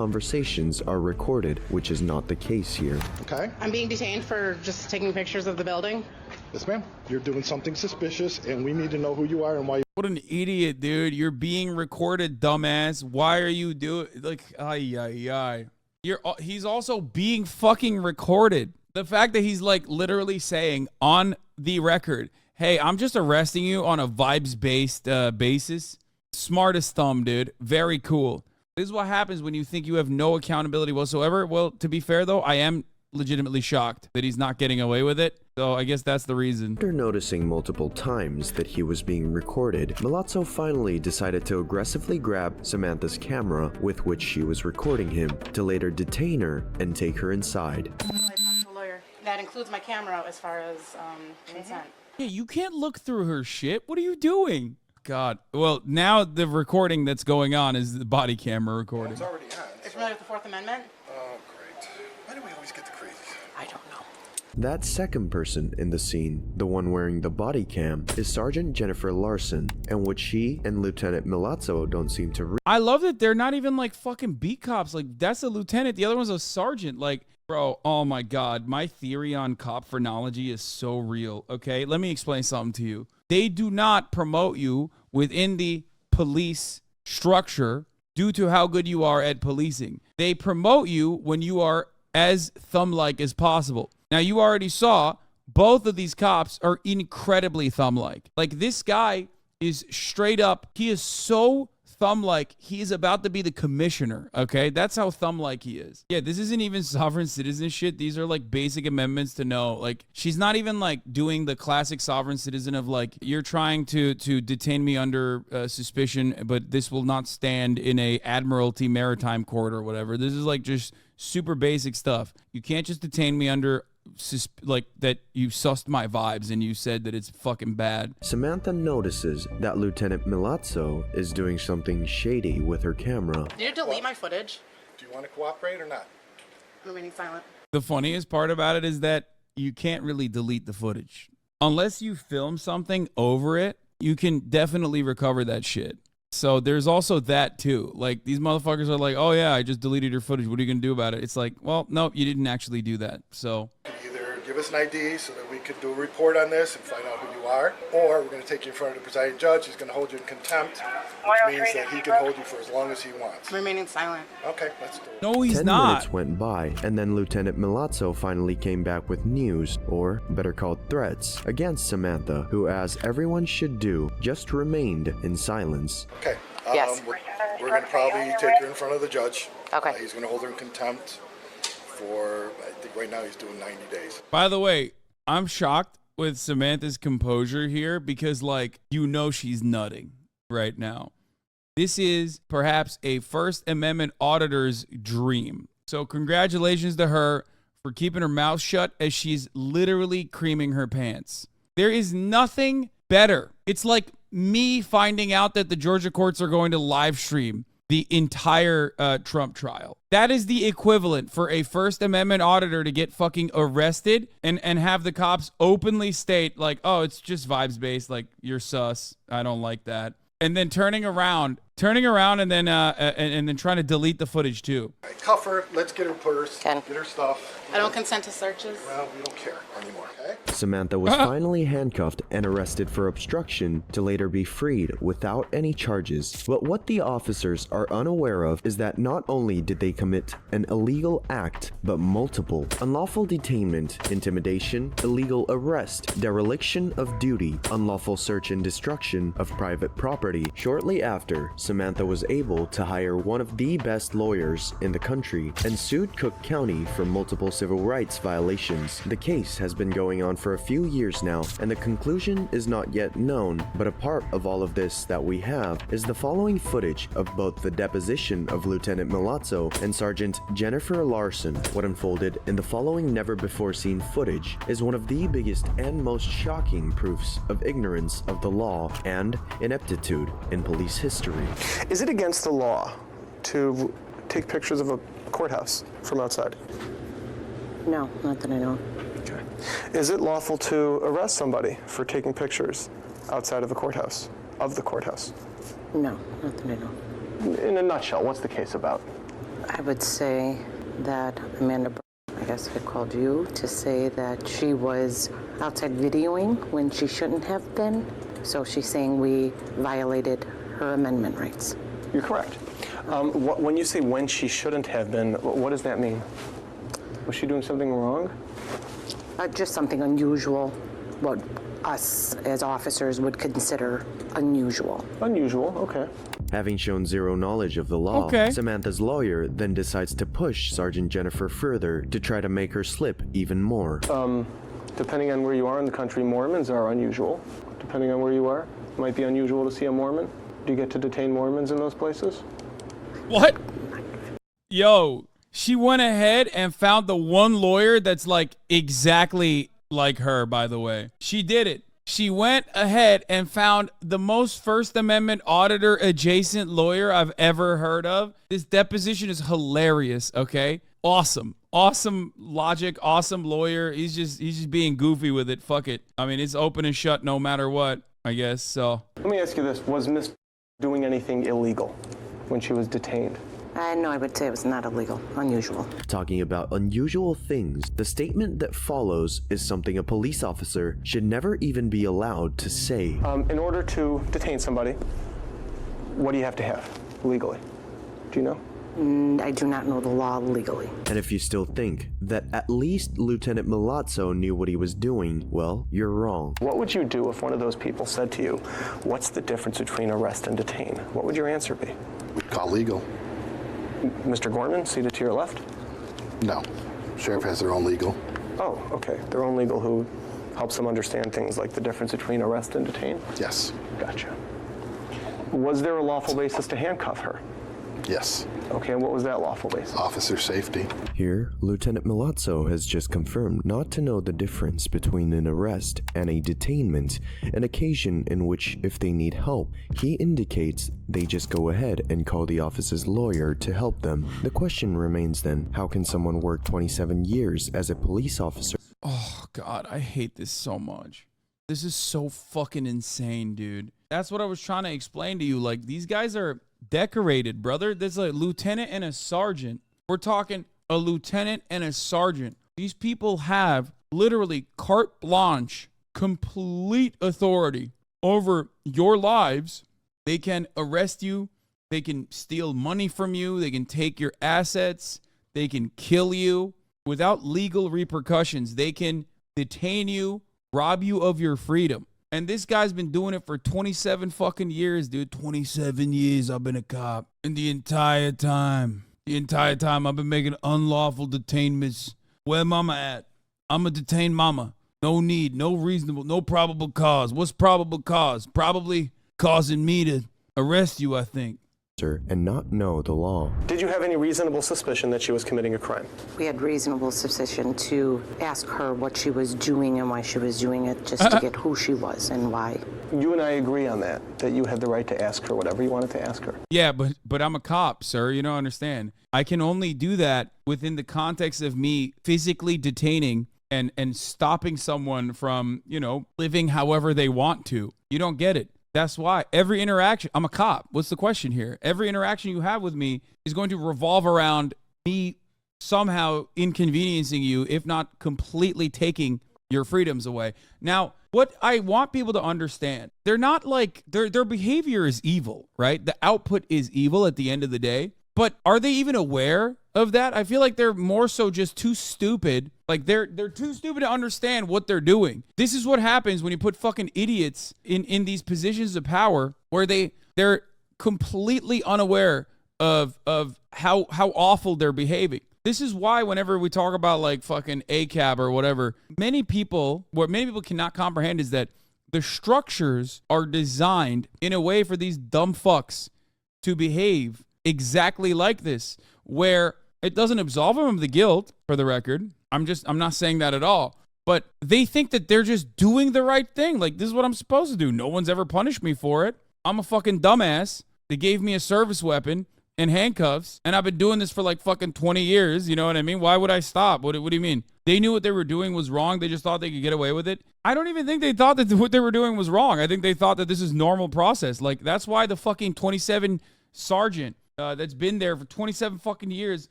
Conversations are recorded, which is not the case here. Okay. I'm being detained for just taking pictures of the building. Yes, ma'am. You're doing something suspicious, and we need to know who you are and why. What an idiot, dude. You're being recorded, dumbass. Why are you doing, like, he's also being fucking recorded. The fact that he's, like, literally saying on the record, hey, I'm just arresting you on a vibes-based basis. Smartest thumb, dude. Very cool. This is what happens when you think you have no accountability whatsoever. Well, to be fair, though, I am legitimately shocked that he's not getting away with it. So I guess that's the reason. After noticing multiple times that he was being recorded, Milazzo finally decided to aggressively grab Samantha's camera with which she was recording him, to later detain her and take her inside. Lawyer. That includes my camera as far as consent. Yeah, you can't look through her shit. What are you doing? God. Well, now the recording that's going on is the body camera recording. It's already on. Are you familiar with the Fourth Amendment? Oh, great. Why do we always get the crazies? I don't know. That second person in the scene, the one wearing the body cam, is Sergeant Jennifer Larson, and what she and Lieutenant Milazzo don't seem to I love that they're not even like fucking beat cops. Like, that's a lieutenant. The other one's a sergeant. Like, bro, oh my God. My theory on cop phrenology is so real. Okay, let me explain something to you. They do not promote you within the police structure due to how good you are at policing. They promote you when you are as thumb-like as possible. Now, you already saw both of these cops are incredibly thumb-like. Like, this guy is straight up, he is so thumb-like, he is about to be the commissioner, okay? That's how thumb-like he is. Yeah, this isn't even sovereign citizen shit. These are, like, basic amendments to know. Like, she's not even, like, doing the classic sovereign citizen of, like, you're trying to detain me under suspicion, but this will not stand in a Admiralty Maritime Court or whatever. This is, like, just super basic stuff. You can't just detain me under like that you sussed my vibes and you said that it's fucking bad. Samantha notices that Lieutenant Milazzo is doing something shady with her camera. Did you delete my footage? Do you want to cooperate or not? I'm remaining silent. The funniest part about it is that you can't really delete the footage. Unless you film something over it, you can definitely recover that shit. So there's also that too. Like, these motherfuckers are like, oh yeah, I just deleted your footage. What are you gonna do about it? It's like, well, no, you didn't actually do that. So Either give us an ID so that we could do a report on this and find out who you are, or we're going to take you in front of the presiding judge. He's going to hold you in contempt, which means that he can hold you for as long as he wants. I'm remaining silent. Okay, let's do it. no, he's 10 not. minutes went by, and then Lieutenant Milazzo finally came back with news, or better called threats, against Samantha, who, as everyone should do, just remained in silence. Okay. Yes. We're going to probably take her in front of the judge. Okay. He's going to hold her in contempt for, I think right now he's doing 90 days. By the way, I'm shocked with Samantha's composure here because, like, you know she's nutting right now. This is perhaps a First Amendment auditor's dream. So congratulations to her for keeping her mouth shut as she's literally creaming her pants. There is nothing better. It's like me finding out that the Georgia courts are going to live stream the entire Trump trial. That is the equivalent for a First Amendment auditor to get fucking arrested and have the cops openly state, like, oh, it's just vibes based, like, you're sus, I don't like that. And then turning around and then trying to delete the footage too. All right, cuff her, let's get her purse, Ken. get her stuff. I don't consent to searches. Well, we don't care anymore, okay? Samantha was finally handcuffed and arrested for obstruction to later be freed without any charges. But what the officers are unaware of is that not only did they commit an illegal act, but multiple: unlawful detainment, intimidation, illegal arrest, dereliction of duty, unlawful search and destruction of private property. Shortly after, Samantha was able to hire one of the best lawyers in the country and sued Cook County for multiple civil rights violations. The case has been going on for a few years now, and the conclusion is not yet known, but a part of all of this that we have is the following footage of both the deposition of Lieutenant Milazzo and Sergeant Jennifer Larson. What unfolded in the following never-before-seen footage is one of the biggest and most shocking proofs of ignorance of the law and ineptitude in police history. Is it against the law to take pictures of a courthouse from outside? No, not that I know. Okay. Is it lawful to arrest somebody for taking pictures outside of a courthouse, of the courthouse? No, not that I know. In a nutshell, what's the case about? I would say that Amanda, I guess I called you to say that she was outside videoing when she shouldn't have been. So she's saying we violated her amendment rights. You're correct. When you say when she shouldn't have been, what does that mean? Was she doing something wrong? Just something unusual, what us as officers would consider unusual. Unusual, okay. Having shown zero knowledge of the law, Okay. Samantha's lawyer then decides to push Sergeant Jennifer further to try to make her slip even more. Depending on where you are in the country, Mormons are unusual. Depending on where you are, it might be unusual to see a Mormon. Do you get to detain Mormons in those places? What? Yo, she went ahead and found the one lawyer that's like exactly like her, by the way. She did it. She went ahead and found the most First Amendment auditor adjacent lawyer I've ever heard of. This deposition is hilarious, okay? Awesome. Awesome logic, awesome lawyer. He's just being goofy with it. Fuck it. I mean, it's open and shut no matter what, I guess. So, Let me ask you this. Was Miss doing anything illegal when she was detained? No, I would say it was not illegal, unusual. Talking about unusual things, the statement that follows is something a police officer should never even be allowed to say. In order to detain somebody, what do you have to have legally? Do you know? I do not know the law legally. And if you still think that at least Lieutenant Milazzo knew what he was doing, well, you're wrong. What would you do if one of those people said to you, what's the difference between arrest and detain? What would your answer be? We'd call legal. Mr. Gorman, seated to your left? No. Sheriff has their own legal. Oh, okay. Their own legal who helps them understand things like the difference between arrest and detain? Yes. Gotcha. Was there a lawful basis to handcuff her? Yes. Okay, and what was that lawful basis? Officer safety. Here, Lieutenant Milazzo has just confirmed not to know the difference between an arrest and a detainment, an occasion in which, if they need help, he indicates they just go ahead and call the officer's lawyer to help them. The question remains then, how can someone work 27 years as a police officer? oh God, I hate this so much. This is so fucking insane, dude. That's what I was trying to explain to you. Like, these guys are decorated, brother. There's a lieutenant and a sergeant. We're talking a lieutenant and a sergeant. These people have literally carte blanche, complete authority over your lives. They can arrest you. They can steal money from you. They can take your assets. They can kill you without legal repercussions. They can detain you, rob you of your freedom. And this guy's been doing it for 27 fucking years, dude. 27 years I've been a cop. And the entire time I've been making unlawful detainments. Where mama at? I'm a detained mama. No need, no reasonable, no probable cause. What's probable cause? Probably causing me to arrest you, I think. And not know the law. Did you have any reasonable suspicion that she was committing a crime? We had reasonable suspicion to ask her what she was doing and why she was doing it, just to get who she was and why. You and I agree on that you had the right to ask her whatever you wanted to ask her. Yeah, but I'm a cop, sir. You don't understand. I can only do that within the context of me physically detaining and stopping someone from, living however they want to. You don't get it. That's why every interaction, I'm a cop. What's the question here? Every interaction you have with me is going to revolve around me somehow inconveniencing you, if not completely taking your freedoms away. Now, what I want people to understand, they're not like, their behavior is evil, right? The output is evil at the end of the day. But are they even aware of that? I feel like they're more so just too stupid. Like they're too stupid to understand what they're doing. This is what happens when you put fucking idiots in these positions of power where they're completely unaware of how awful they're behaving. This is why whenever we talk about like fucking ACAB or whatever, what many people cannot comprehend is that the structures are designed in a way for these dumb fucks to behave exactly like this, where it doesn't absolve them of the guilt, for the record. I'm not saying that at all. But they think that they're just doing the right thing. Like, this is what I'm supposed to do. No one's ever punished me for it. I'm a fucking dumbass. They gave me a service weapon and handcuffs, and I've been doing this for like fucking 20 years. You know what I mean? Why would I stop? What do you mean? They knew what they were doing was wrong. They just thought they could get away with it. I don't even think they thought that what they were doing was wrong. I think they thought that this is normal process. Like, that's why the fucking 27 sergeant that's been there for 27 fucking years